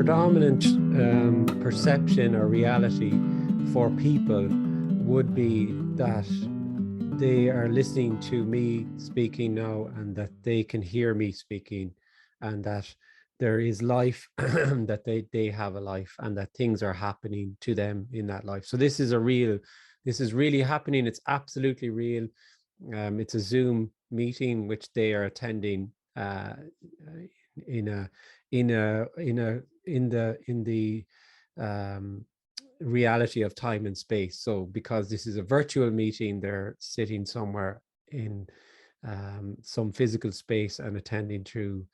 predominant perception or reality for people would be that they are listening to me speaking now and that they can hear me speaking and that there is life, that they have a life and that things are happening to them in that life. So this is really happening. It's absolutely real. It's a Zoom meeting which they are attending in the reality of time and space. So because this is a virtual meeting, they're sitting somewhere in some physical space and attending through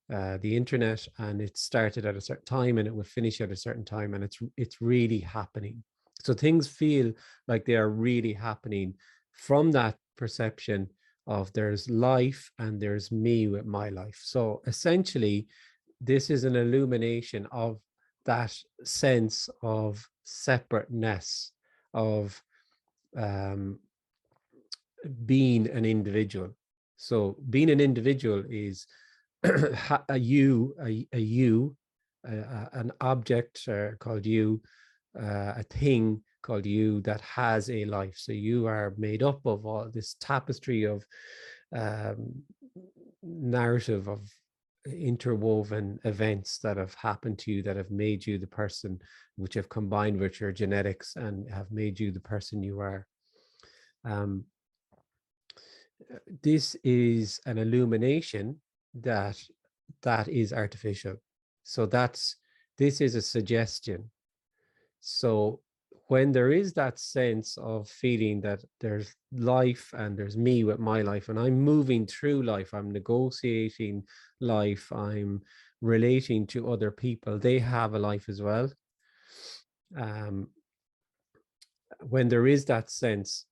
the internet, and it started at a certain time and it will finish at a certain time, and it's really happening. So things feel like they are really happening from that perception of there's life and there's me with my life. So essentially, this is an illumination of that sense of separateness, of being an individual. So being an individual is a you, an object called you, a thing called you that has a life. So you are made up of all this tapestry of narrative of interwoven events that have happened to you, that have made you the person, which have combined with your genetics and have made you the person you are. This is an illumination that is artificial. So this is a suggestion. So when there is that sense of feeling that there's life and there's me with my life, and I'm moving through life, I'm negotiating life, I'm relating to other people, they have a life as well. When there is that sense,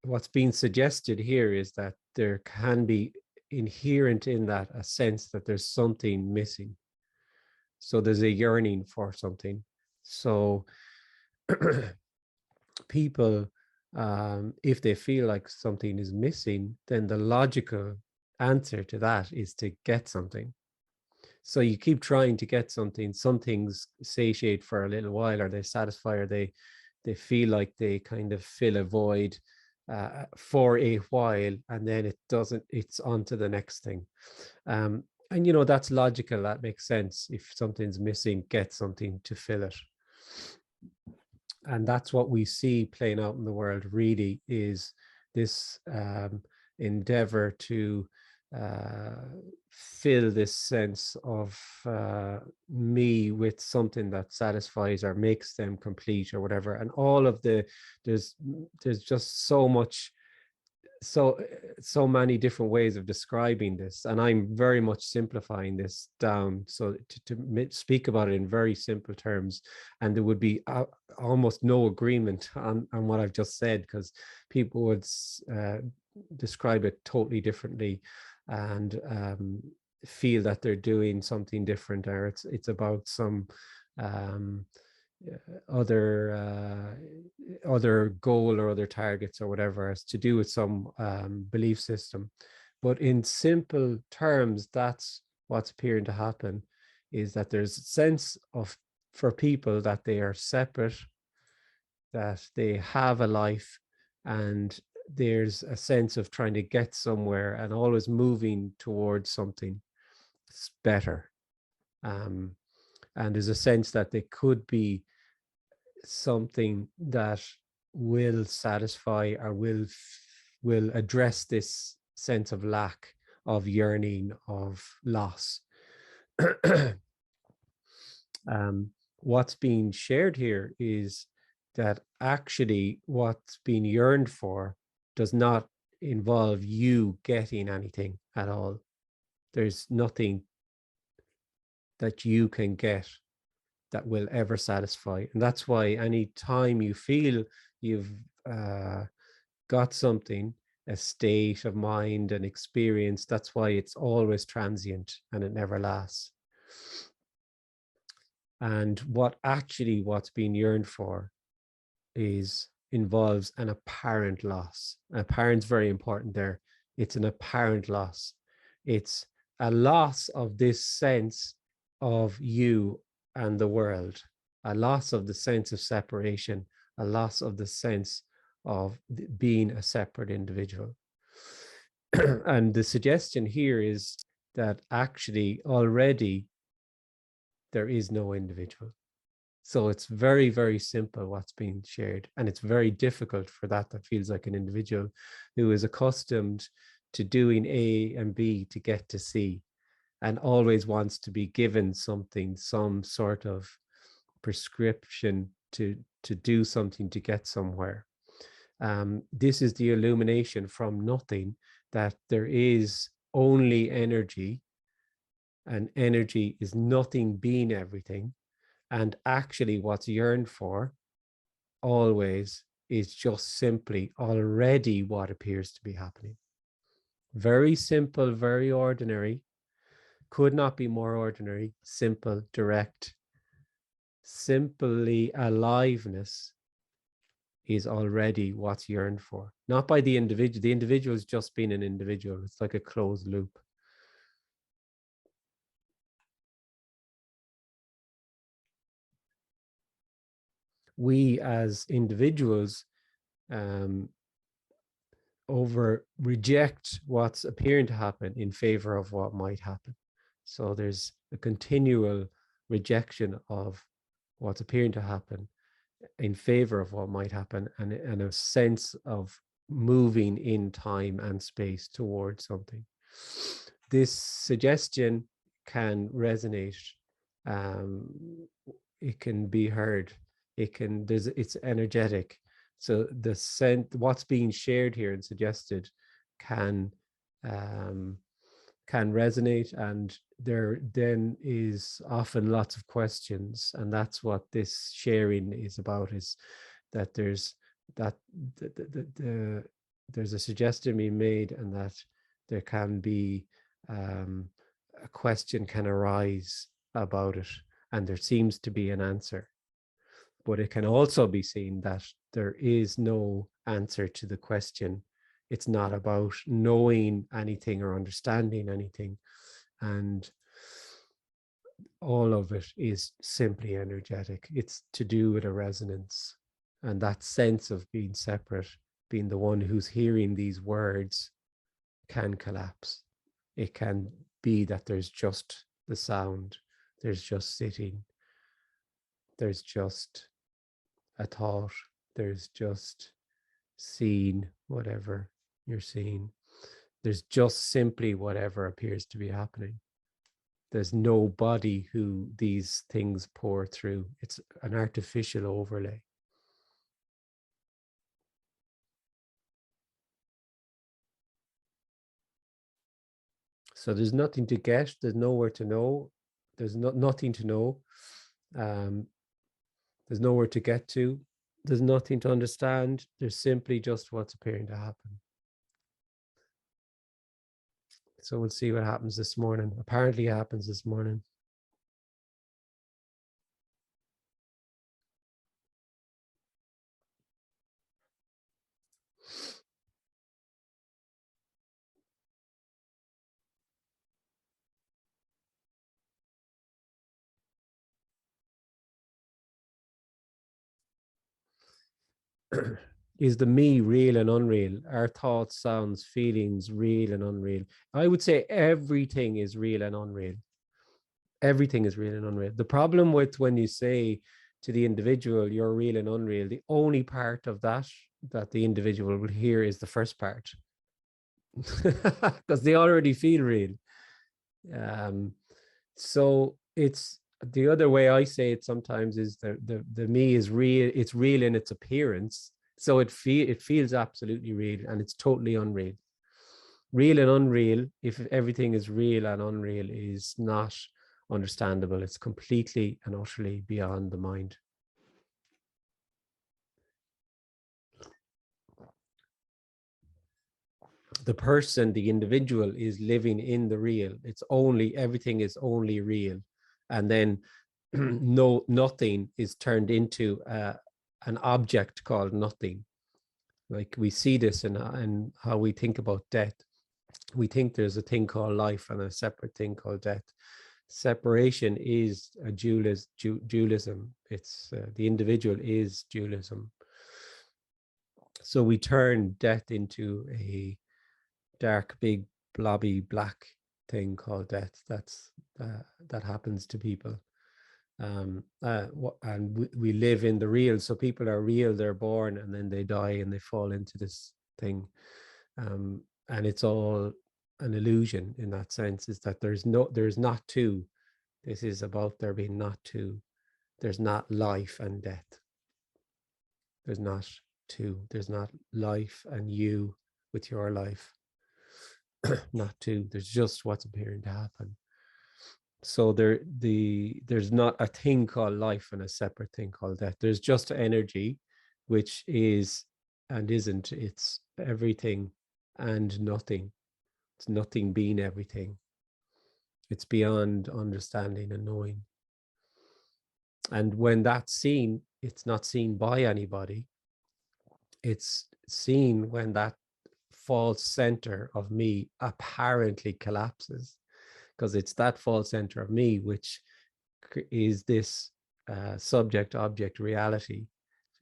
what's being suggested here is that there can be inherent in that a sense that there's something missing. So there's a yearning for something. So people, if they feel like something is missing, then the logical answer to that is to get something. So you keep trying to get something. Some things satiate for a little while, or they satisfy, or they feel like they kind of fill a void for a while, and then it's on to the next thing. And that's logical, that makes sense. If something's missing, get something to fill it. And that's what we see playing out in the world, really, is this endeavor to fill this sense of me with something that satisfies or makes them complete or whatever. And all of there's just so many different ways of describing this, and I'm very much simplifying this down so to speak about it in very simple terms, and there would be almost no agreement on what I've just said, because people would describe it totally differently and feel that they're doing something different, or it's about some other goal or other targets or whatever, as to do with some belief system. But in simple terms, that's what's appearing to happen, is that there's a sense of, for people, that they are separate, that they have a life, and there's a sense of trying to get somewhere and always moving towards something better. And there's a sense that there could be something that will satisfy or will address this sense of lack, of yearning, of loss. What's being shared here is that actually what's being yearned for does not involve you getting anything at all. There's nothing that you can get that will ever satisfy. And that's why any time you feel you've got something, a state of mind, an experience, that's why it's always transient and it never lasts. And what's being yearned for involves an apparent loss. Apparent's very important there. It's an apparent loss. It's a loss of this sense of you and the world, a loss of the sense of separation, a loss of the sense of being a separate individual. And the suggestion here is that actually already there is no individual. So it's very, very simple what's being shared. And it's very difficult for that feels like an individual who is accustomed to doing A and B to get to C, and always wants to be given something, some sort of prescription to do something to get somewhere. This is the illumination from nothing, that there is only energy, and energy is nothing being everything. And actually what's yearned for always is just simply already what appears to be happening. Very simple, very ordinary, could not be more ordinary, simple, direct. Simply aliveness is already what's yearned for, not by the individual. The individual is just being an individual. It's like a closed loop. We as individuals reject what's appearing to happen in favor of what might happen. So there's a continual rejection of what's appearing to happen in favor of what might happen, and a sense of moving in time and space towards something. This suggestion can resonate. It can be heard. It's energetic. So the sense, what's being shared here and suggested can resonate, and there then is often lots of questions, and that's what this sharing is about, is that there's there's a suggestion being made, and that there can be a question can arise about it, and there seems to be an answer. But it can also be seen that there is no answer to the question. It's not about knowing anything or understanding anything. And all of it is simply energetic. It's to do with a resonance. And that sense of being separate, being the one who's hearing these words, can collapse. It can be that there's just the sound, there's just sitting, there's just a thought, there's just seeing whatever you're seeing. There's just simply whatever appears to be happening. There's nobody who these things pour through. It's an artificial overlay. So there's nothing to get, there's nowhere to know, there's nothing to know, there's nowhere to get to, there's nothing to understand, there's simply just what's appearing to happen. So we'll see what happens this morning. Apparently it happens this morning. Is the me real and unreal? Our thoughts, sounds, feelings, real and unreal? I would say everything is real and unreal. Everything is real and unreal. The problem with when you say to the individual, you're real and unreal, the only part of that the individual will hear is the first part. Because they already feel real. So it's the other way I say it sometimes is the me is real. It's real in its appearance. So it feels absolutely real, and it's totally unreal. Real and unreal, if everything is real and unreal, is not understandable. It's completely and utterly beyond the mind. The person, the individual, is living in the real. It's only, everything is only real. And then nothing is turned into an object called nothing. Like we see this in how we think about death. We think there's a thing called life and a separate thing called death. separation is a dualism. It's the individual is dualism. So we turn death into a dark, big, blobby, black thing called death. That happens to people. And we live in the real. So people are real. They're born and then they die and they fall into this thing. And it's all an illusion in that sense. Is that there's not two. This is about there being not two. There's not life and death. There's not two. There's not life and you with your life. Not two. There's just what's appearing to happen. So there's not a thing called life and a separate thing called death. There's just energy, which is and isn't. It's everything and nothing. It's nothing being everything. It's beyond understanding and knowing. And when that's seen, it's not seen by anybody. It's seen when that false center of me apparently collapses, because it's that false center of me which is this subject-object reality,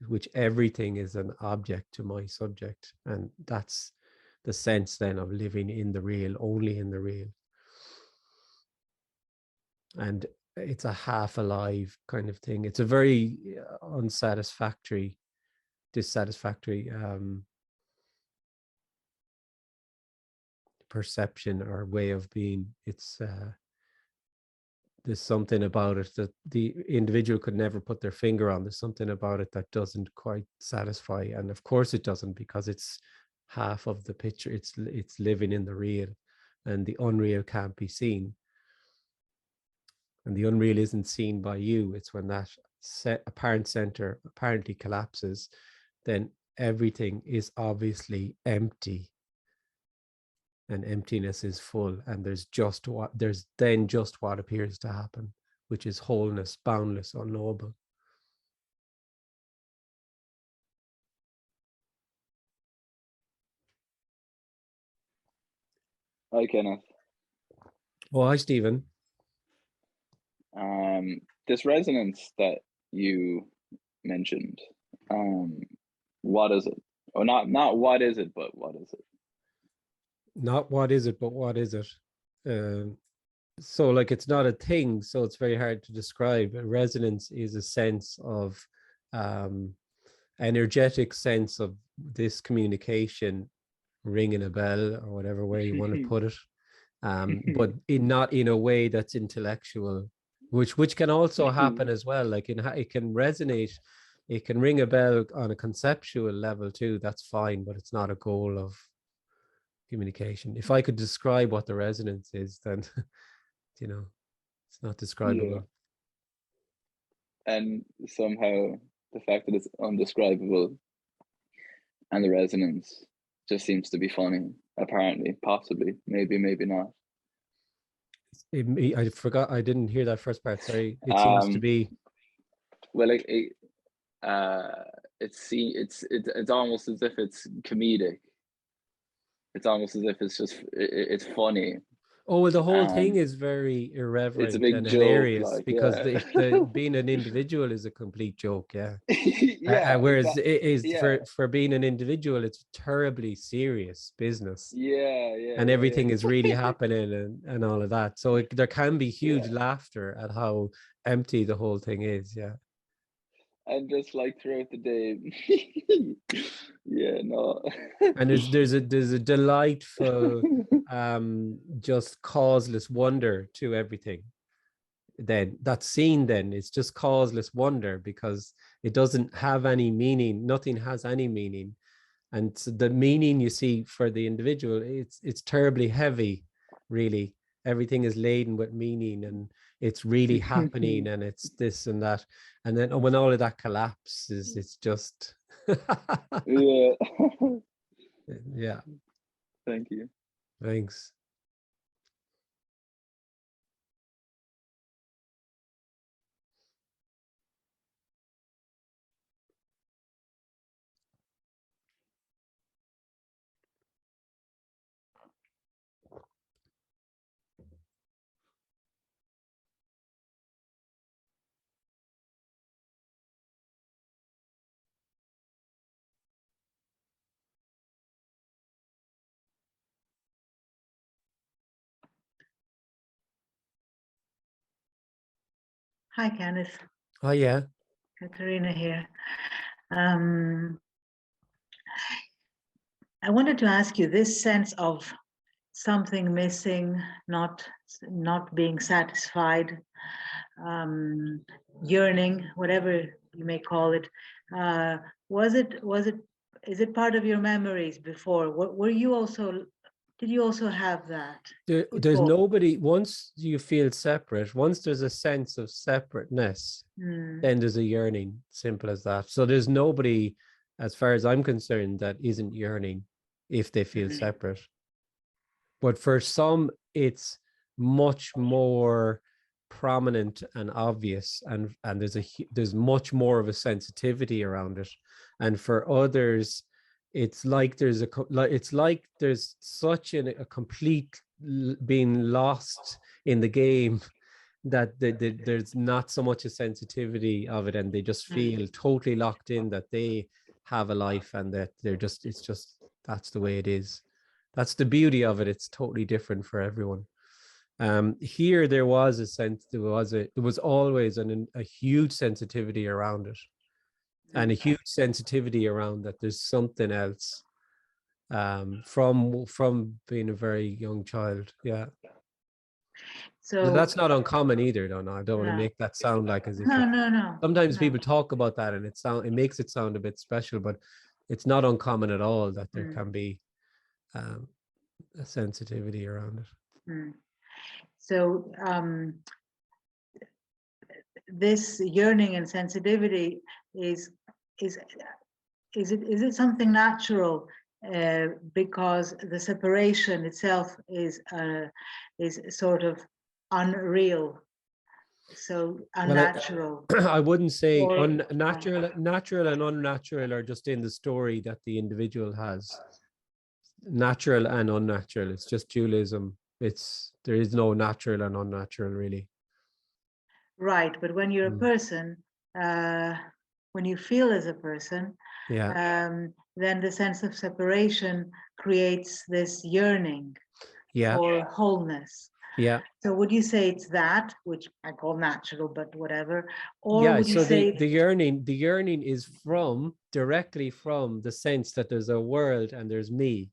which everything is an object to my subject. And that's the sense then of living in the real, only in the real. And it's a half alive kind of thing. It's a very dissatisfactory perception or way of being. It's there's something about it that the individual could never put their finger on. There's something about it that doesn't quite satisfy, and of course it doesn't, because it's half of the picture. It's living in the real, and the unreal can't be seen. And the unreal isn't seen by you. It's when that apparent center apparently collapses, then everything is obviously empty. And emptiness is full, and there's then just what appears to happen, which is wholeness, boundless, unknowable. Hi, Kenneth. Oh, hi, Stephen. This resonance that you mentioned, what is it? Or not what is it, but what is it? Not what is it, but what is it? So like, it's not a thing, so it's very hard to describe. A resonance is a sense of energetic sense of this communication ringing a bell, or whatever way you want to put it, but not in a way that's intellectual, which can also happen as well. Like it can resonate, it can ring a bell on a conceptual level too. That's fine, but it's not a goal of communication. If I could describe what the resonance is, then it's not describable. Yeah. And somehow the fact that it's undescribable and the resonance just seems to be funny, apparently, possibly, maybe not. I forgot, I didn't hear that first part, sorry. It seems to be, well, it's almost as if it's comedic. It's almost as if it's funny. oh well, the whole thing is very It's a irreverent big and joke, hilarious, like, because yeah. the being an individual is a complete joke. Yeah. Yeah, Whereas it is, yeah, for being an individual, it's terribly serious business, and everything is really yeah. happening, and all of that. So there can be huge Yeah. laughter at how empty the whole thing is. Yeah. And just like throughout the day. Yeah, no. And there's a delightful just causeless wonder to everything. Then that scene, then it's just causeless wonder, because it doesn't have any meaning. Nothing has any meaning. And so the meaning you see for the individual, it's terribly heavy, really. Everything is laden with meaning, and it's really happening, and it's this and that. And then when all of that collapses, it's just Yeah. yeah. Thank you. Thanks. Hi, Kenneth. Oh, yeah. Katerina here. I wanted to ask you this sense of something missing, not being satisfied, yearning, whatever you may call it. Is it part of your memories before? Did you also have that There's before? nobody, once you feel separate, once there's a sense of separateness, then there's a yearning, simple as that. So there's nobody, as far as I'm concerned, that isn't yearning if they feel separate. But for some, it's much more prominent and obvious, and there's much more of a sensitivity around it. And for others, it's like there's such a complete being lost in the game that there's not so much a sensitivity of it, and they just feel totally locked in that they have a life, and that it's just that's the way it is. That's the beauty of it. It's totally different for everyone. Here there was a sense, there was always a huge sensitivity around it, and a huge sensitivity around that there's something else, from being a very young child. Yeah. So that's not uncommon either, though. No, I don't want to make that sound like as if No. Sometimes people talk about that, and it makes it sound a bit special, but it's not uncommon at all that there can be a sensitivity around it. So this yearning and sensitivity is it something natural, because the separation itself is sort of unreal, so unnatural? Well, I wouldn't say natural and unnatural are just in the story that the individual has. Natural and unnatural, it's just dualism. There is no natural and unnatural, really. Right, but when you're a person, when you feel as a person, then the sense of separation creates this yearning for wholeness. Yeah. So would you say it's that, which I call natural, but whatever, or would you say the yearning is directly from the sense that there's a world and there's me.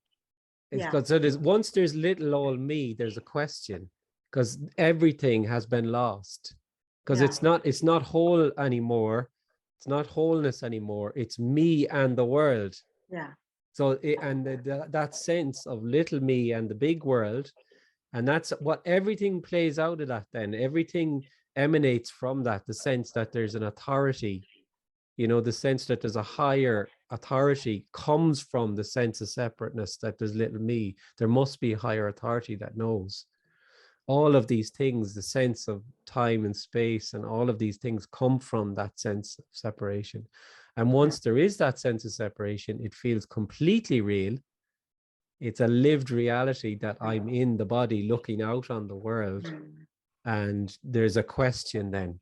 So once there's little old me, there's a question, because everything has been lost, because it's not whole anymore. It's not wholeness anymore. It's me and the world. Yeah. So that sense of little me and the big world, and that's what everything plays out of that. Then everything emanates from that, the sense that there's an authority, the sense that there's a higher authority comes from the sense of separateness, that there's little me. There must be a higher authority that knows. All of these things, the sense of time and space, and all of these things come from that sense of separation. And once there is that sense of separation, it feels completely real. It's a lived reality that I'm in the body looking out on the world. And there's a question then.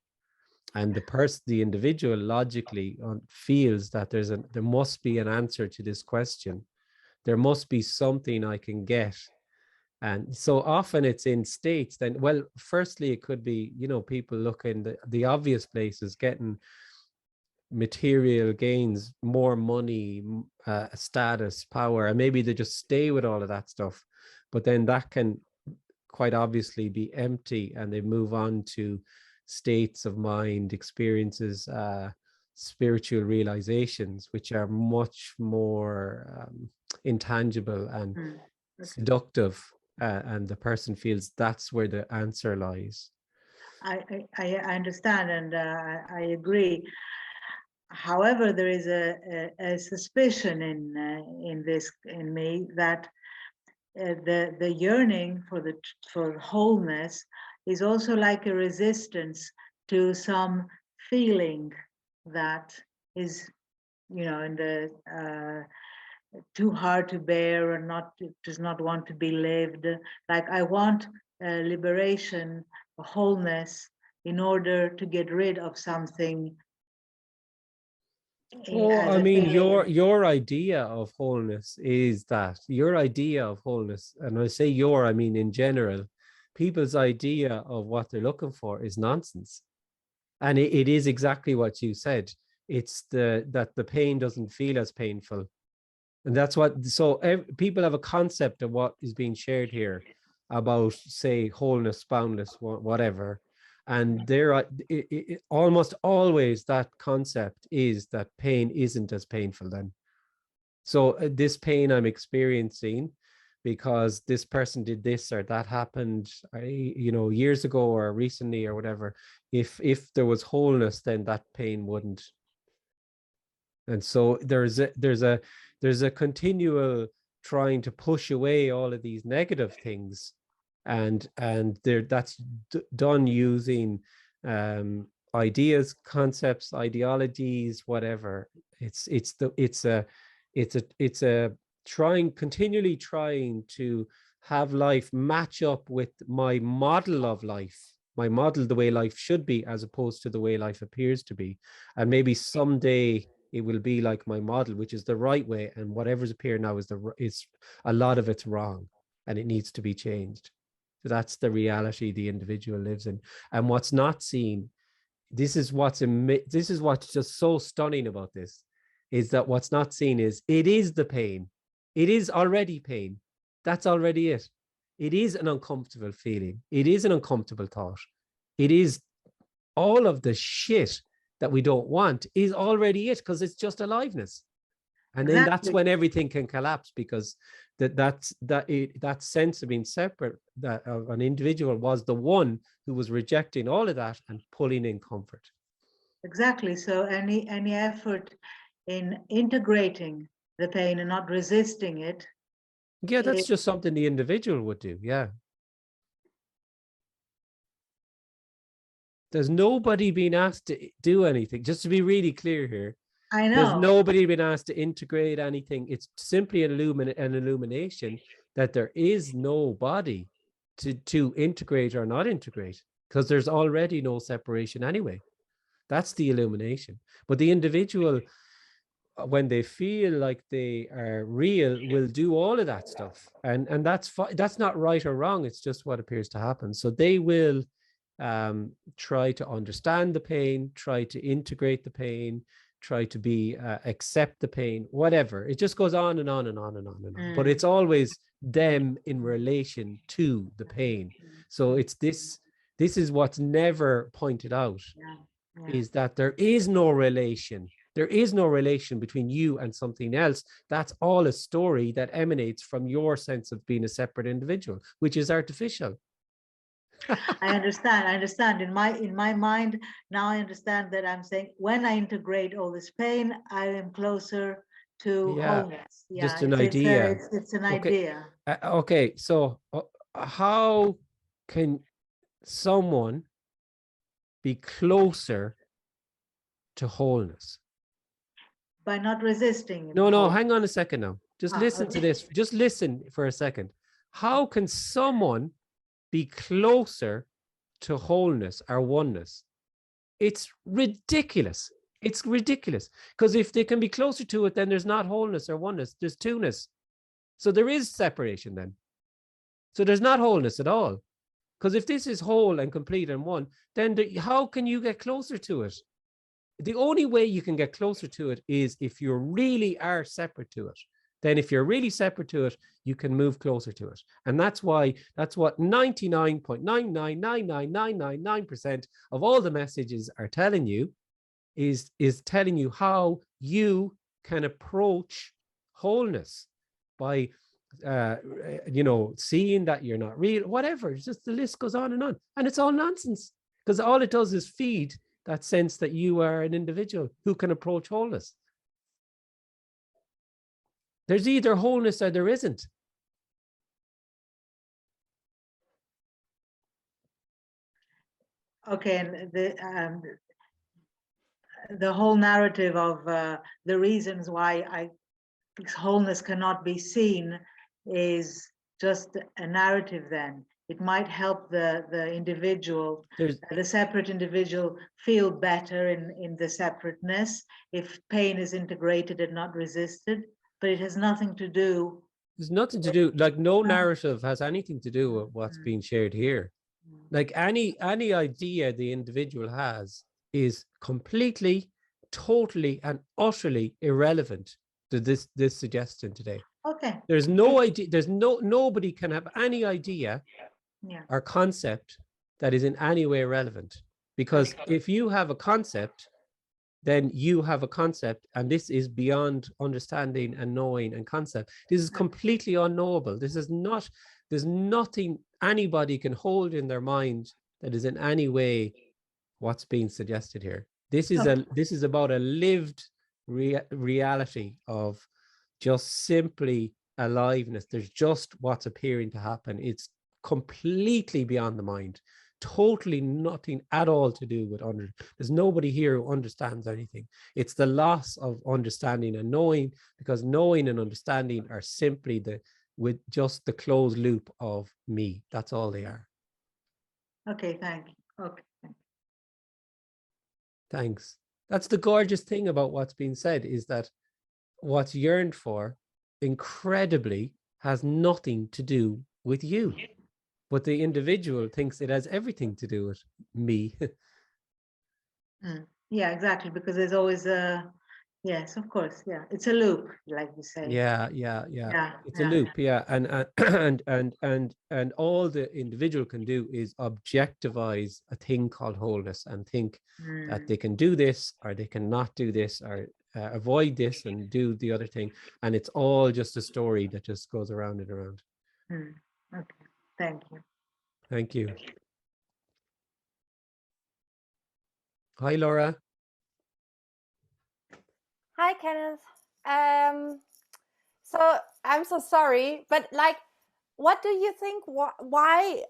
And the individual logically feels that there must be an answer to this question. There must be something I can get. And so often it's in states then, well, firstly, it could be, people look in the obvious places, getting material gains, more money, status, power, and maybe they just stay with all of that stuff. But then that can quite obviously be empty, and they move on to states of mind, experiences, spiritual realizations, which are much more intangible and seductive, and the person feels that's where the answer lies. I understand, and I agree. However, there is a suspicion in me that the yearning for wholeness is also like a resistance to some feeling that is, in the too hard to bear, or does not want to be lived. Like, I want liberation, wholeness, in order to get rid of something. I mean, your idea of wholeness is that your idea of wholeness, and when I say I mean in general, people's idea of what they're looking for is nonsense. And it is exactly what you said. It's that the pain doesn't feel as painful. And that's what, so people have a concept of what is being shared here about, say, wholeness, boundless, whatever. And there, almost always that concept is that pain isn't as painful then. So this pain I'm experiencing because this person did this or that happened, years ago or recently or whatever. If there was wholeness, then that pain wouldn't. And so there's a continual trying to push away all of these negative things, and that's done using ideas, concepts, ideologies, whatever. It's continually trying to have life match up with my model of life, my model, the way life should be, as opposed to the way life appears to be. And maybe someday it will be like my model, which is the right way, and whatever's appearing now is a lot of it's wrong and it needs to be changed. So that's the reality the individual lives in. And what's not seen, this is what's just so stunning about this, is that what's not seen is it is the pain. It is already pain. That's already it. It is an uncomfortable feeling. It is an uncomfortable thought. It is all of the shit that we don't want is already it, because it's just aliveness. And then that's when everything can collapse, because that sense of being separate, that of an individual, was the one who was rejecting all of that and pulling in comfort. Exactly. So any effort in integrating the pain and not resisting it. Yeah, that's just something the individual would do. Yeah. There's nobody being asked to do anything. Just to be really clear here. I know. There's nobody been asked to integrate anything. It's simply an illumination that there is no body to integrate or not integrate, because there's already no separation anyway. That's the illumination. But the individual, when they feel like they are real, will do all of that stuff. And that's not right or wrong. It's just what appears to happen. So they will try to understand the pain, try to integrate the pain, try to be accept the pain, whatever. It just goes on and on and on and on and on. But it's always them in relation to the pain. So it's this is what's never pointed out, is that there is no relation. There is no relation between you and something else. That's all a story that emanates from your sense of being a separate individual, which is artificial. I understand. In my mind now, I understand that I'm saying, when I integrate all this pain, I am closer to wholeness. Yeah, just an idea. It's an idea. Okay, so how can someone be closer to wholeness? By not resisting. No, hang on a second now. Just listen to this. Just listen for a second. How can someone be closer to wholeness or oneness? It's ridiculous. It's ridiculous. Because if they can be closer to it, then there's not wholeness or oneness. There's two-ness. So there is separation then. So there's not wholeness at all. Because if this is whole and complete and one, then how can you get closer to it? The only way you can get closer to it is if you really are separate to it. Then if you're really separate to it, you can move closer to it. And that's what 99.9999999% of all the messages are telling you, is telling you how you can approach wholeness by seeing that you're not real, whatever. It's just, the list goes on. And it's all nonsense, because all it does is feed that sense that you are an individual who can approach wholeness. There's either wholeness or there isn't. Okay, and the whole narrative of the reasons why wholeness cannot be seen is just a narrative. Then it might help the individual, the separate individual, feel better in the separateness if pain is integrated and not resisted. But it has nothing to do. There's nothing to do, like no narrative has anything to do with what's being shared here. Like any idea the individual has is completely, totally, and utterly irrelevant to this suggestion today. Okay. There's no idea. Nobody can have any idea or concept that is in any way relevant, because if you have a concept, then you have a concept, and this is beyond understanding and knowing and concept. This is completely unknowable. This is not, there's nothing anybody can hold in their mind that is in any way what's being suggested here. This is about a lived reality of just simply aliveness. There's just what's appearing to happen. It's completely beyond the mind, totally nothing at all to do with there's nobody here who understands anything. It's the loss of understanding and knowing, because knowing and understanding are simply with just the closed loop of me. That's all they are. Okay, thank you. Okay. Thanks. That's the gorgeous thing about what's being said, is that what's yearned for incredibly has nothing to do with you, but the individual thinks it has everything to do with me. Yeah, exactly, because there's always a, yes, of course, yeah, it's a loop, like you say. Yeah. It's a loop, yeah, and all the individual can do is objectivize a thing called wholeness and think that they can do this or they cannot do this, or avoid this and do the other thing, and it's all just a story that just goes around and around. Okay, thank you. Thank you. Hi, Laura. Hi, Kenneth. So I'm so sorry, but like, what do you think? Why,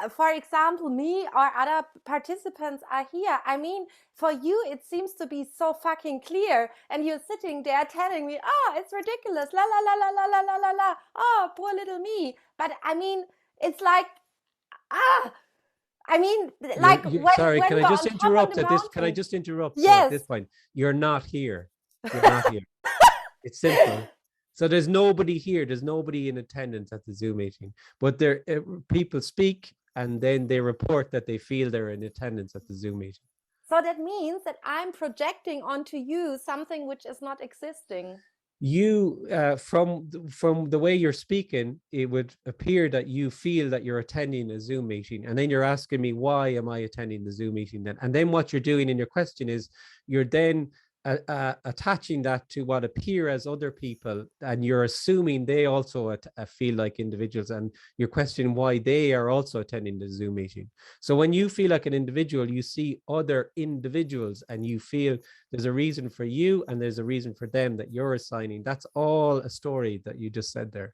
for example, me or other participants are here? I mean, for you, it seems to be so fucking clear, and you're sitting there telling me, oh, it's ridiculous, la la la la la la la la la. Oh, poor little me. But I mean, it's like, I mean, like, sorry, can I just interrupt at this? Can I just interrupt? Yes. So at this point, you're not here. You're not here. It's simple. So there's nobody here. There's nobody in attendance at the Zoom meeting. But there, people speak and then they report that they feel they're in attendance at the Zoom meeting. So that means that I'm projecting onto you something which is not existing. You, from the way you're speaking, it would appear that you feel that you're attending a Zoom meeting, and then you're asking me, why am I attending the Zoom meeting then? And then what you're doing in your question is you're then attaching that to what appear as other people, and you're assuming they also feel like individuals, and you're questioning why they are also attending the Zoom meeting. So when you feel like an individual, you see other individuals and you feel there's a reason for you and there's a reason for them that you're assigning. That's all a story that you just said there.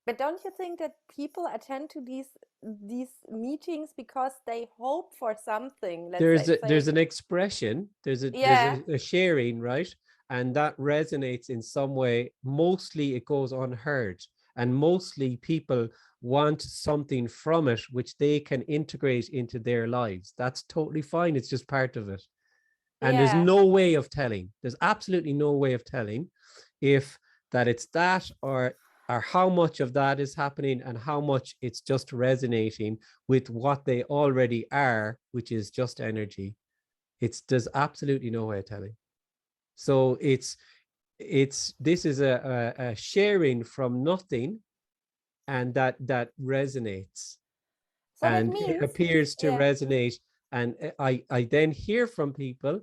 But don't you think that people attend to these meetings because they hope for something? There's an expression, there's a sharing, right? And that resonates in some way. Mostly it goes unheard, and mostly people want something from it which they can integrate into their lives. That's totally fine. It's just part of it. And there's no way of telling. There's absolutely no way of telling if that it's that or how much of that is happening and how much it's just resonating with what they already are, which is just energy. There's absolutely no way of telling. So this is a sharing from nothing, and that resonates. So and it appears to resonate. And I then hear from people,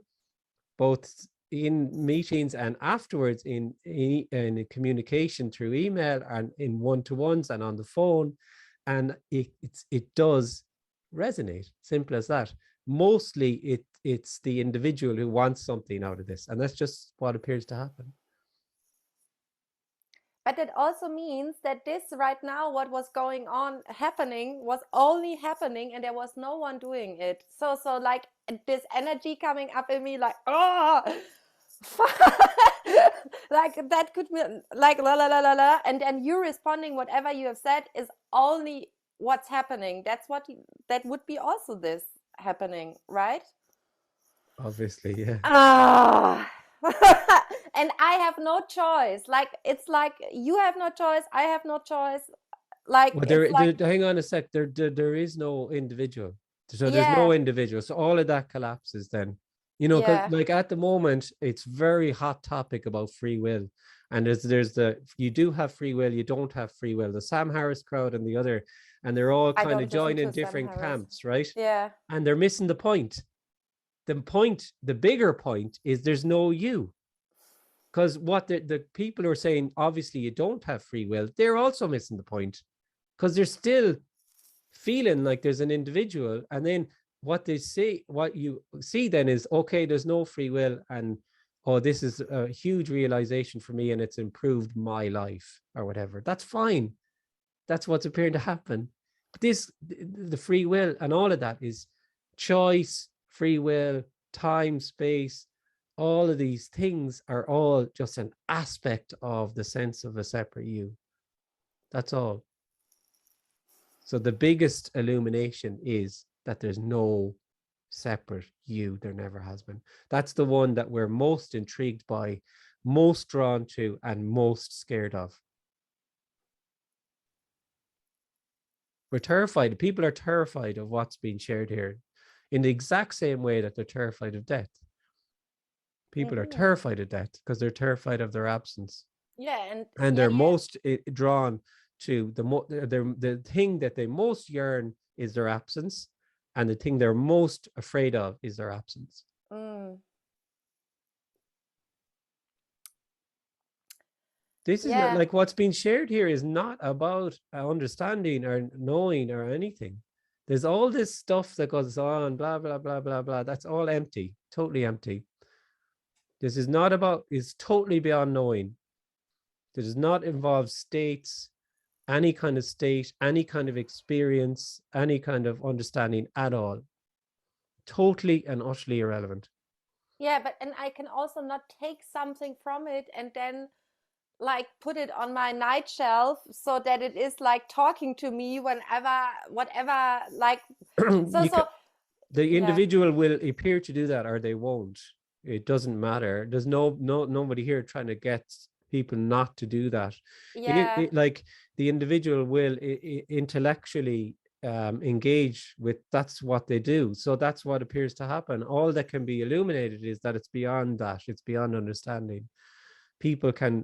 both in meetings and afterwards in communication through email and in one-to-ones and on the phone, and it does resonate. Simple as that. Mostly it's the individual who wants something out of this, and that's just what appears to happen. But it also means that this right now, what was going on happening was only happening and there was no one doing it. So like this energy coming up in me, like, oh, like that could be like la la la la la, and then you responding whatever you have said is only what's happening. That would be also this happening, right? Obviously, yeah. And I have no choice. Like, it's like you have no choice, I have no choice. Like, well, hang on a sec. There is no individual. So there's no individual. So all of that collapses then. You know, because like at the moment, it's very hot topic about free will. And there's you do have free will, you don't have free will. The Sam Harris crowd and the other, and they're all kind of joining different camps, right? Yeah. And they're missing the point. The bigger point is there's no you. Because what the people who are saying, obviously you don't have free will, they're also missing the point. Because they're still feeling like there's an individual, and then what you see then is, okay, there's no free will, and oh, this is a huge realization for me and it's improved my life or whatever. That's fine. That's what's appearing to happen. But the free will and all of that is choice, free will, time, space. All of these things are all just an aspect of the sense of a separate you. That's all. So the biggest illumination is that there's no separate you. There never has been. That's the one that we're most intrigued by, most drawn to, and most scared of. We're terrified. People are terrified of what's being shared here in the exact same way that they're terrified of death. People are terrified of death because they're terrified of their absence. Yeah, and they're most drawn to the thing that they most yearn is their absence, and the thing they're most afraid of is their absence. This is not, like, what's being shared here is not about understanding or knowing or anything. There's all this stuff that goes on, blah, blah, blah, blah, blah. That's all empty, totally empty. This is not about, is totally beyond knowing. It does not involve states, any kind of state, any kind of experience, any kind of understanding at all. Totally and utterly irrelevant. Yeah, and I can also not take something from it and then like put it on my night shelf so that it is like talking to me whenever, whatever, like, the individual will appear to do that, or they won't. It doesn't matter. There's nobody here trying to get people not to do that. Like the individual will intellectually engage with, that's what they do. So that's what appears to happen. All that can be illuminated is that it's beyond that. It's beyond understanding. People can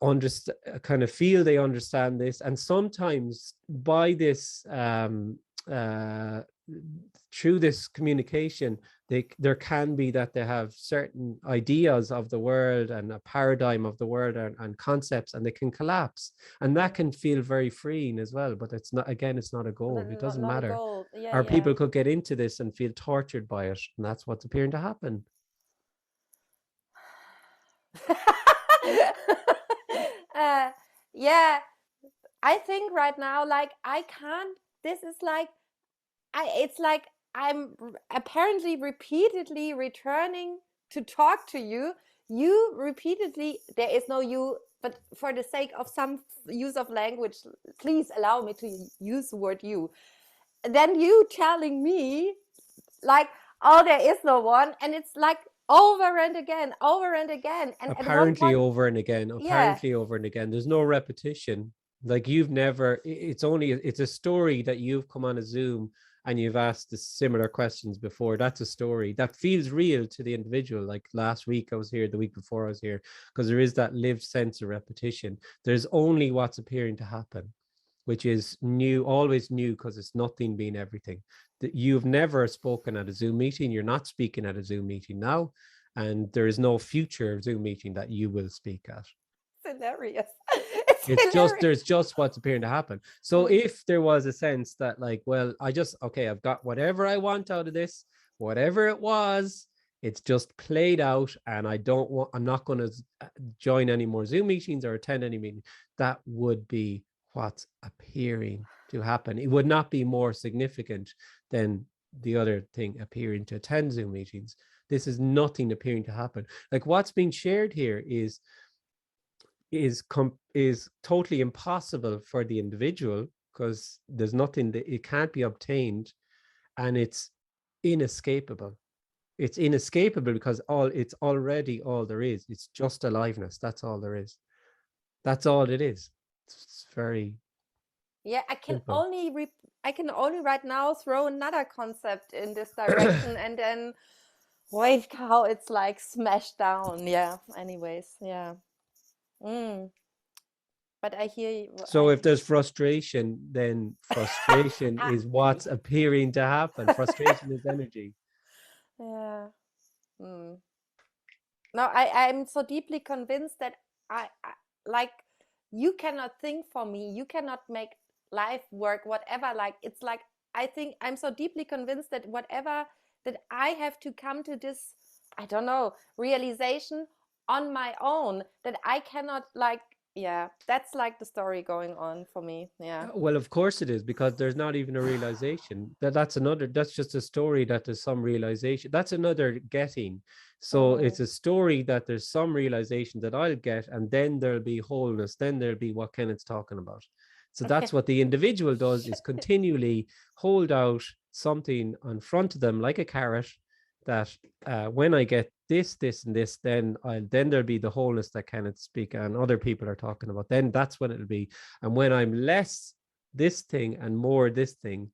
understand, kind of feel they understand this, and sometimes by this through this communication, there can be that they have certain ideas of the world and a paradigm of the world and concepts, and they can collapse, and that can feel very freeing as well. But it's not, again, it's not a goal. It doesn't matter. Or people could get into this and feel tortured by it, and that's what's appearing to happen. I think right now, like, I can't, this is like, it's like I'm apparently repeatedly returning to talk to you. You repeatedly, there is no you, but for the sake of some use of language, please allow me to use the word you. Then you telling me like, oh, there is no one, and it's like over and again, and apparently over and again, over and again. There's no repetition. Like, you've never, it's a story that you've come on a Zoom and you've asked the similar questions before. That's a story that feels real to the individual. Like last week I was here, the week before I was here, because there is that lived sense of repetition. There's only what's appearing to happen, which is new, always new, because it's nothing being everything. That you've never spoken at a Zoom meeting. You're not speaking at a Zoom meeting now, and there is no future Zoom meeting that you will speak at. It's hilarious. There's just what's appearing to happen. So if there was a sense that, like, well, I've got whatever I want out of this, whatever it was, it's just played out, and I'm not going to join any more Zoom meetings or attend any meeting. That would be what's appearing to happen. It would not be more significant than the other thing, appearing to attend Zoom meetings. This is nothing appearing to happen. Like, what's being shared here is totally impossible for the individual, because there's nothing that it can't be obtained, and it's inescapable. It's inescapable because it's already all there is. It's just aliveness. That's all there is. That's all it is. It's very Yeah, I can Simple. only right now throw another concept in this direction and then wait how it's like smashed down. Yeah. Anyways, yeah. But I hear you. So if there's frustration, then frustration is what's appearing to happen. Frustration is energy. Yeah. No, I'm so deeply convinced that I like you cannot think for me. You cannot make life work, whatever. Like it's like I think I'm so deeply convinced that whatever that I have to come to this, I don't know, realization on my own, that I cannot like, yeah, that's like the story going on for me. Yeah. Well, of course it is, because there's not even a realization. That's just a story that there's some realization. That's another getting. So it's a story that there's some realization that I'll get, and then there'll be wholeness. Then there'll be what Kenneth's talking about. So that's what the individual does, is continually hold out something in front of them like a carrot, that when I get this, and this, then there'll be the wholeness that Kenneth speak and other people are talking about. Then that's when it'll be. And when I'm less this thing and more this thing,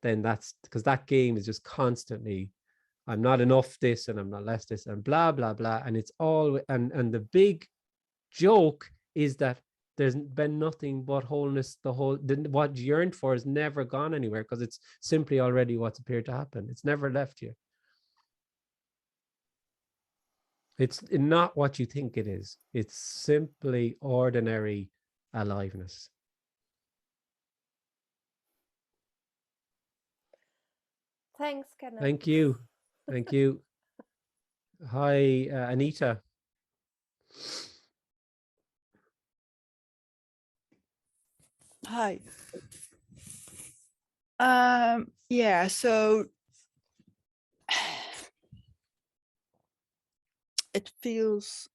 then that's because that game is just constantly, I'm not enough this and I'm not less this and blah, blah, blah. And it's all, and the big joke is that there's been nothing but wholeness. What you yearned for has never gone anywhere, because it's simply already what's appeared to happen. It's never left you. It's not what you think it is. It's simply ordinary aliveness. Thanks, Kenneth. Thank you. Thank you. Hi, Anita. Hi. Yeah, so it feels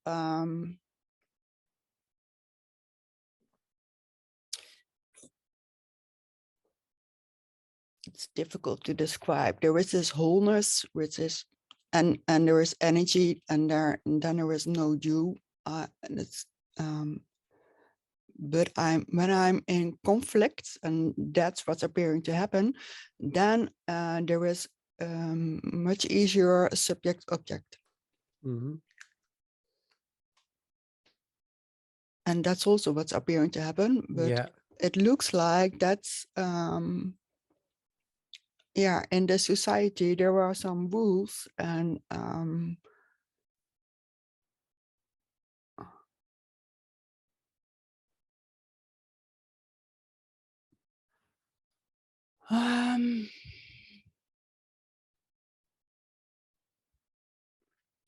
it's difficult to describe. There is this wholeness, which is and there is energy, and then there is no you, and it's but when I'm in conflict, and that's what's appearing to happen, then there is much easier subject-object. Mm-hmm. And that's also what's appearing to happen, but yeah, it looks like that's yeah, in the society there are some rules, and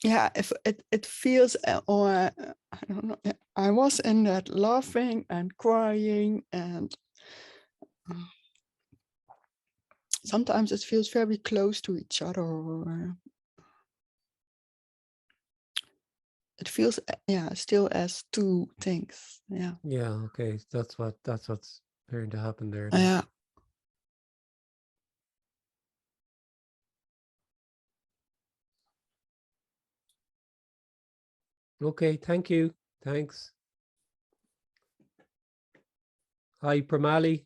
yeah, if it feels, or I don't know, I was in that laughing and crying, and sometimes it feels very close to each other, or it feels, yeah, still as two things. Yeah. okay, that's what's appearing to happen there. Yeah. Okay, thank you. Thanks. Hi, Pramali.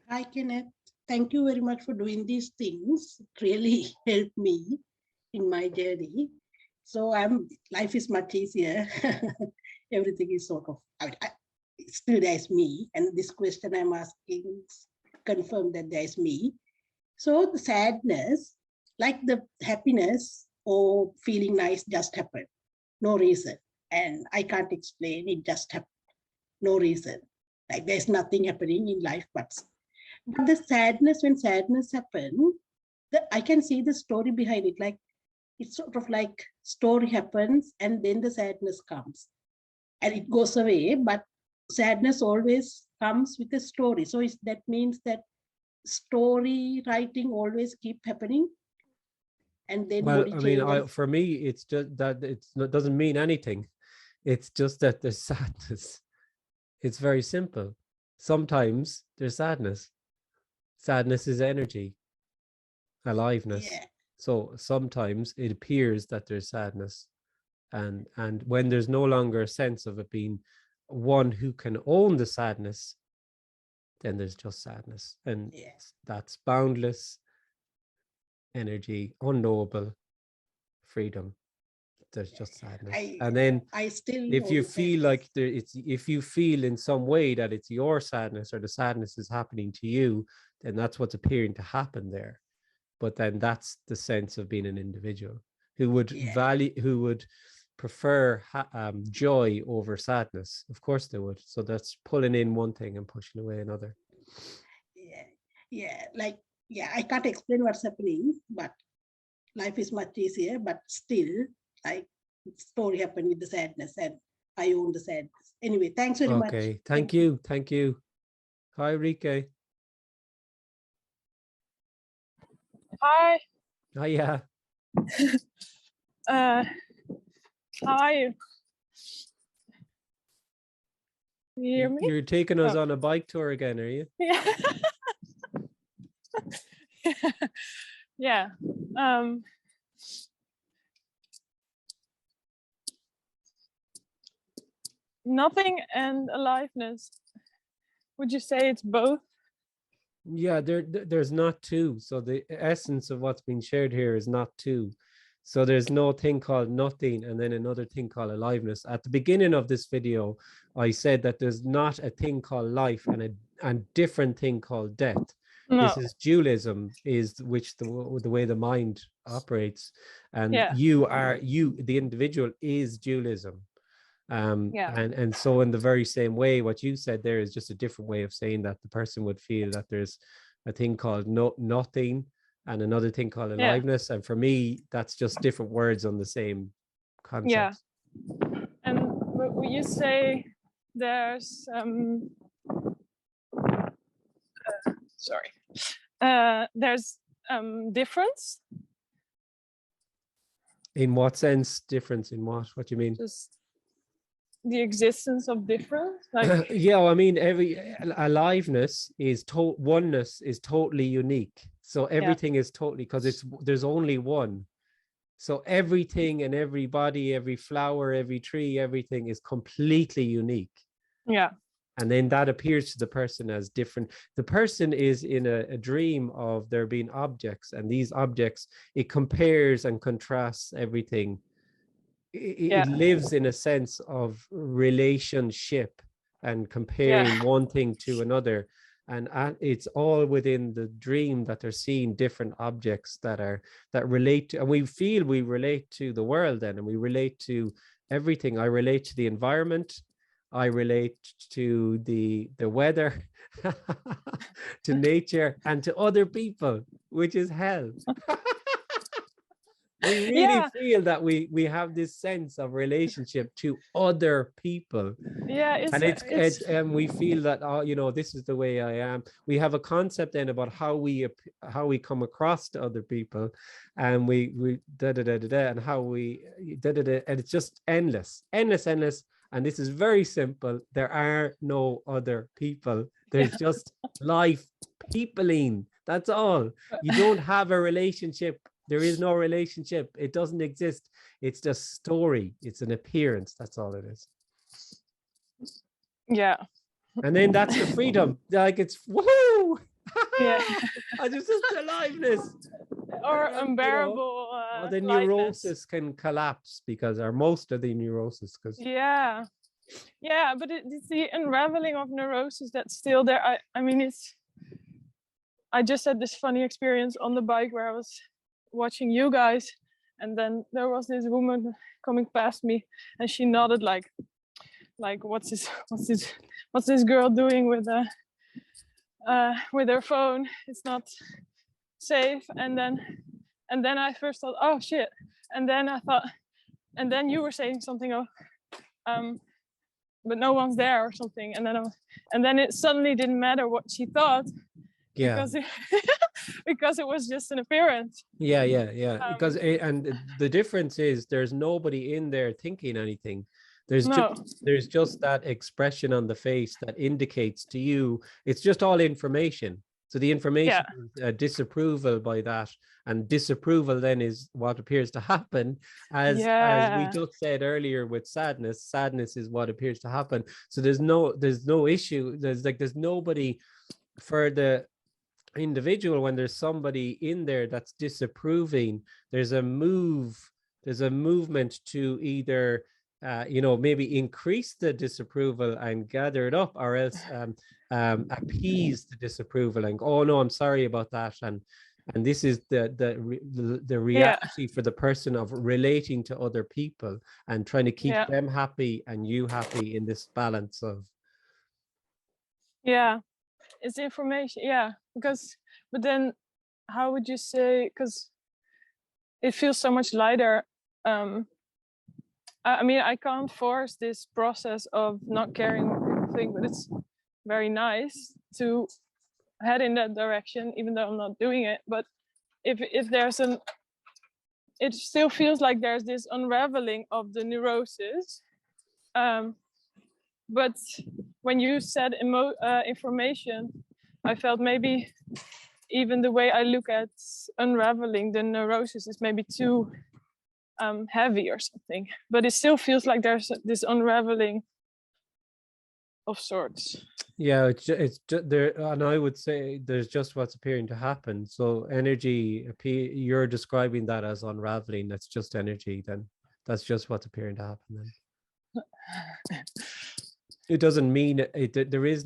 Hi, Kenneth. Thank you very much for doing these things. It really helped me in my journey. So life is much easier. Everything is sort of, still there's me. And this question I'm asking confirm that there's me. So the sadness, like the happiness or feeling nice, just happened. No reason. And I can't explain, it just happened. No reason. Like there's nothing happening in life, but the sadness, when sadness happens, I can see the story behind it. Like it's sort of like story happens and then the sadness comes and it goes away, but sadness always comes with a story. So that means that story writing always keep happening. And then well, I mean, for me, it's just that it doesn't mean anything. It's just that there's sadness. It's very simple. Sometimes there's sadness. Sadness is energy, aliveness. Yeah. So sometimes it appears that there's sadness, and when there's no longer a sense of it being one who can own the sadness, then there's just sadness, and Yeah. that's boundless energy, unknowable freedom. There's just sadness. And then I still if you know feel like if you feel in some way that it's your sadness or the sadness is happening to you, then that's what's appearing to happen there. But then that's the sense of being an individual who would who would prefer joy over sadness. Of course they would. So that's pulling in one thing and pushing away another. I can't explain what's happening, but life is much easier. But still, like, story happened with the sadness, and I own the sadness. Anyway, thanks very much. Okay, thank you. Hi, Rike. Hi. Hiya. How are you? You hear me? You're taking us on a bike tour again, are you? Yeah. Yeah. Nothing and aliveness. Would you say it's both? Yeah, there's not two. So the essence of what's being shared here is not two. So there's no thing called nothing and then another thing called aliveness. At the beginning of this video, I said that there's not a thing called life and a different thing called death. No. This is dualism, is the way the mind operates, and Yeah. the individual is dualism. And so in the very same way, what you said there is just a different way of saying that the person would feel that there's a thing called nothing and another thing called aliveness. And for me, that's just different words on the same concept. Yeah. And when you say there's there's difference. In what sense? Difference in what? What do you mean? Just the existence of difference, like yeah, I mean, every aliveness is oneness is totally unique. So everything is totally, because there's only one. So everything and everybody, every flower, every tree, everything is completely unique. Yeah. And then that appears to the person as different. The person is in a dream of there being objects, and these objects, it compares and contrasts everything. It lives in a sense of relationship and comparing one thing to another, and it's all within the dream that they're seeing different objects that relate to, and we feel we relate to the world then, and we relate to everything. I relate to the environment, I relate to the weather, to nature, and to other people, which is hell. We really feel that we have this sense of relationship to other people. Yeah, and we feel that, oh, you know, this is the way I am. We have a concept then about how we come across to other people, and we and how we and it's just endless. And this is very simple. There are no other people. There's just life peopling. That's all. You don't have a relationship. There is no relationship. It doesn't exist. It's just story. It's an appearance. That's all it is. Yeah. And then that's the freedom. Like, it's woohoo! Yeah. I just aliveness. Or unbearable. Or the neurosis can collapse or most of the neurosis. Yeah, but it's the unraveling of neurosis that's still there. I mean, I just had this funny experience on the bike where I was watching you guys, and then there was this woman coming past me, and she nodded like what's this girl doing with her phone? It's not safe. And then I first thought, oh shit, and then I thought, and then you were saying something of but no one's there or something, and then it suddenly didn't matter what she thought. Because it was just an appearance. Because and the difference is there's nobody in there thinking anything. There's just that expression on the face that indicates to you. It's just all information. So the information is disapproval by that, and disapproval then is what appears to happen, as we just said earlier with sadness. Sadness is what appears to happen. So there's no issue. There's nobody for the individual, when there's somebody in there that's disapproving, there's a movement to either maybe increase the disapproval and gather it up, or else appease the disapproval and go, oh no, I'm sorry about that, and this is the reality for the person of relating to other people and trying to keep them happy and you happy in this balance of it's information, but then how would you say, because it feels so much lighter. I mean, I can't force this process of not caring what people think, but it's very nice to head in that direction, even though I'm not doing it. But if there's it still feels like there's this unraveling of the neurosis. But when you said information, I felt maybe even the way I look at unraveling the neurosis is maybe too heavy or something. But it still feels like there's this unraveling of sorts. Yeah, it's just there, and I would say there's just what's appearing to happen. So energy, you're describing that as unraveling. That's just energy. Then that's just what's appearing to happen. Then it doesn't mean it. There is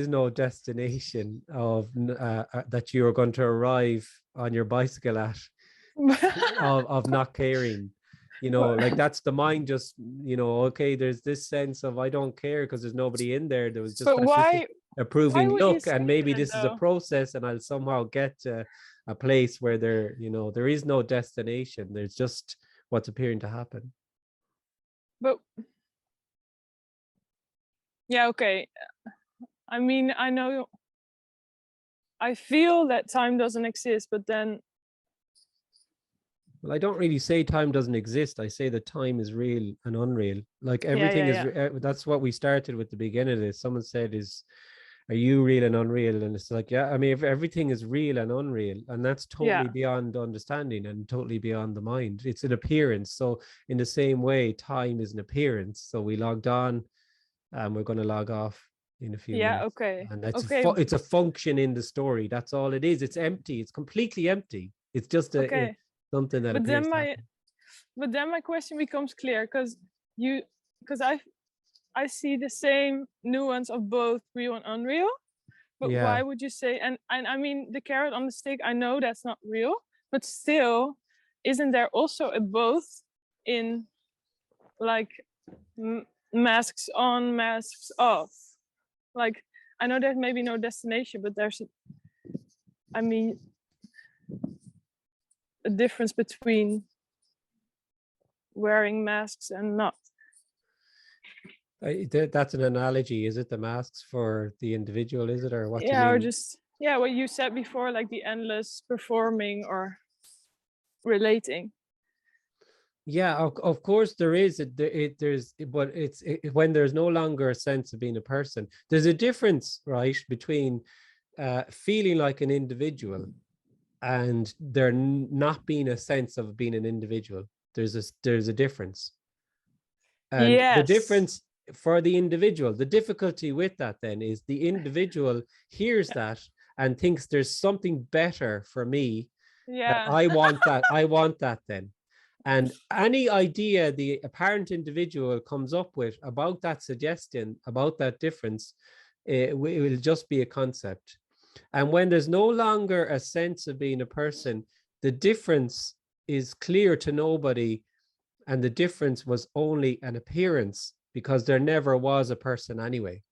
no destination of that you are going to arrive on your bicycle at of not caring. Like that's the mind just, okay, there's this sense of I don't care because there's nobody in there. There was just approving look, and maybe this is a process and I'll somehow get to a place where there is no destination. There's just what's appearing to happen. But okay. I mean, I feel that time doesn't exist, but then well, I don't really say time doesn't exist. I say that time is real and unreal. Like everything is. That's what we started with the beginning of this. Someone said, are you real and unreal? And it's like, yeah, I mean, if everything is real and unreal, and that's totally beyond understanding and totally beyond the mind. It's an appearance. So in the same way, time is an appearance. So we logged on and we're going to log off in a few minutes. Okay. And that's it's a function in the story. That's all it is. It's empty. It's completely empty. It's just something that appears. But then my question becomes clear, because I see the same nuance of both real and unreal. But why would you say, and I mean, the carrot on the stick, I know that's not real, but still, isn't there also a both in like masks on, masks off? Like, I know there's maybe no destination, but there's a difference between wearing masks and not. That's an analogy. Is it the masks for the individual? Is it, or what? Or just what you said before, like the endless performing or relating. Yeah, of course there is. But it's when there's no longer a sense of being a person. There's a difference, right, between feeling like an individual and there not being a sense of being an individual. There's a difference. And the difference for the individual, the difficulty with that then is the individual hears that and thinks there's something better for me. That I want that. I want that then. And any idea the apparent individual comes up with about that suggestion, about that difference, it will just be a concept. And when there's no longer a sense of being a person, the difference is clear to nobody. And the difference was only an appearance because there never was a person anyway.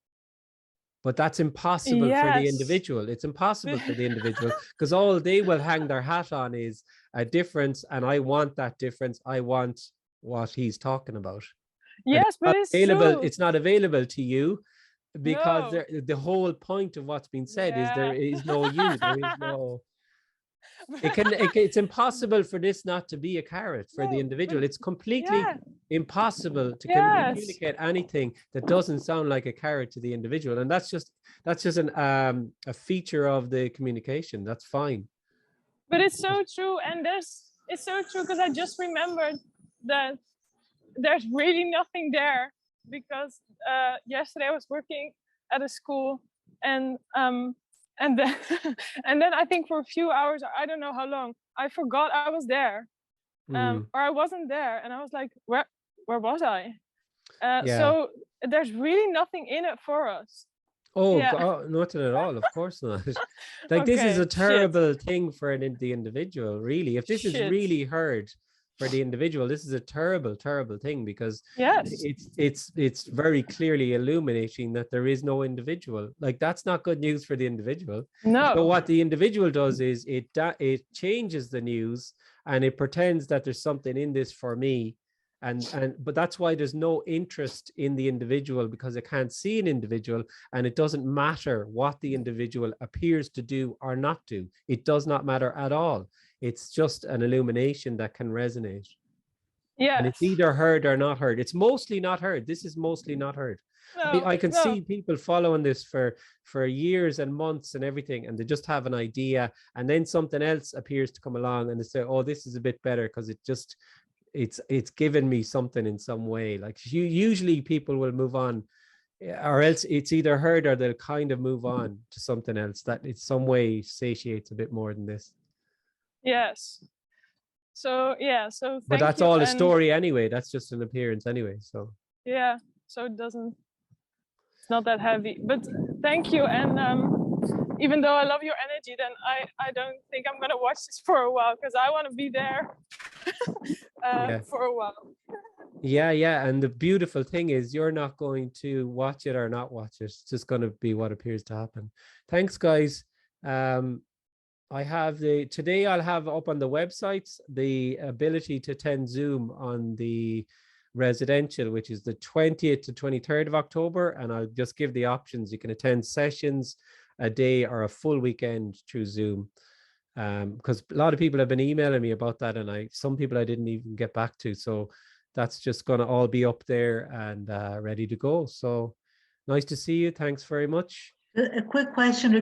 But that's impossible for the individual. It's impossible for the individual because all they will hang their hat on is a difference. And I want that difference. I want what he's talking about. Yes, but it's available. It's not available to you because the whole point of what's been said is there is no you. There is no... It's impossible for this not to be a carrot for the individual. It's completely impossible to communicate anything that doesn't sound like a carrot to the individual, and that's just a feature of the communication. That's fine. But it's so true, and it's so true because I just remembered that there's really nothing there because yesterday I was working at a school, and then and then I think for a few hours, I don't know how long, I forgot I was there, or I wasn't there, and I was like, where was I? So there's really nothing in it for us. Oh, God, nothing at all. Of course not. Like, this is Okay, a terrible thing for the individual, really. If this is really hard for the individual, this is a terrible, terrible thing, because it's very clearly illuminating that there is no individual. Like, that's not good news for the individual. No. So what the individual does is it changes the news, and it pretends that there's something in this for me. But that's why there's no interest in the individual, because it can't see an individual, and it doesn't matter what the individual appears to do or not do. It does not matter at all. It's just an illumination that can resonate. Yeah. And it's either heard or not heard. It's mostly not heard. This is mostly not heard. No, I can see people following this for years and months and everything, and they just have an idea, and then something else appears to come along, and they say, oh, this is a bit better because it's given me something in some way. Like, usually people will move on, or else it's either heard or they'll kind of move on to something else that in some way satiates a bit more than this. Yes. So but that's all a story anyway. That's just an appearance anyway. So yeah, so it's not that heavy, but thank you. And even though I love your energy, then I don't think I'm gonna watch this for a while, because I want to be there for a while. Yeah, and the beautiful thing is you're not going to watch it or not watch it. It's just going to be what appears to happen. Thanks, guys. Today I'll have up on the websites the ability to attend Zoom on the residential, which is the 20th to 23rd of October, and I'll just give the options. You can attend sessions a day or a full weekend through Zoom, because a lot of people have been emailing me about that, and some people I didn't even get back to. So that's just going to all be up there and ready to go. So nice to see you. Thanks very much. A quick question